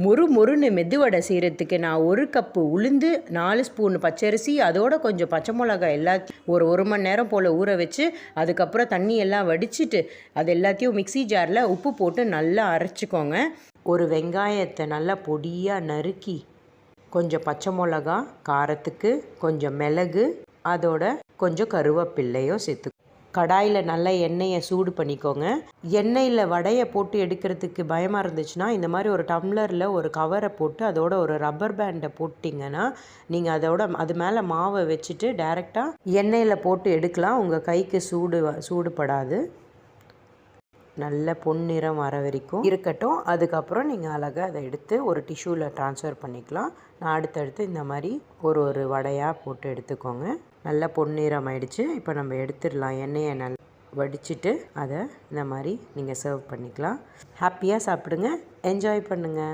மொறு மொறுன்னு மெதுவடை செய்கிறதுக்கு நான் 1 கப்பு உளுந்து, 4 ஸ்பூன் பச்சரிசி, அதோட கொஞ்சம் பச்சை மிளகாய் எல்லாத்தையும் ஒரு மணி நேரம் போல் ஊற வச்சு, அதுக்கப்புறம் தண்ணி எல்லாம் வடிச்சிட்டு அது எல்லாத்தையும் மிக்ஸி ஜாரில் உப்பு போட்டு நல்லா அரைச்சிக்கோங்க. ஒரு வெங்காயத்தை நல்லா பொடியாக நறுக்கி, கொஞ்சம் பச்சை மிளகா காரத்துக்கு, கொஞ்சம் மிளகு, அதோட கொஞ்சம் கருவேப்பில்லையும் சேர்த்து கடாயில் நல்லா எண்ணெயை சூடு பண்ணிக்கோங்க. எண்ணெயில் வடையை போட்டு எடுக்கிறதுக்கு பயமாக இருந்துச்சுன்னா இந்த மாதிரி ஒரு டம்ளரில் ஒரு கவரை போட்டு அதோட ஒரு ரப்பர் பேண்டை போட்டிங்கன்னா நீங்கள் அது மேலே மாவை வச்சுட்டு டைரெக்டாக எண்ணெயில் போட்டு எடுக்கலாம். உங்கள் கைக்கு சூடுபடாது. நல்ல பொன்னிறம் வர வரைக்கும் இருக்கட்டும். அதுக்கப்புறம் நீங்கள் அழகாக அதை எடுத்து ஒரு டிஷ்யூவில் ட்ரான்ஸ்ஃபர் பண்ணிக்கலாம். நான் அடுத்தடுத்து இந்த மாதிரி ஒரு வடையாக போட்டு எடுத்துக்கோங்க. நல்ல பொன்னிறம் ஆயிடுச்சு. இப்போ நம்ம எடுத்துடலாம். எண்ணெயை நல்லா வடிச்சிட்டு அதை இந்த மாதிரி நீங்கள் சர்வ் பண்ணிக்கலாம். ஹாப்பியாக சாப்பிடுங்க, என்ஜாய் பண்ணுங்கள்.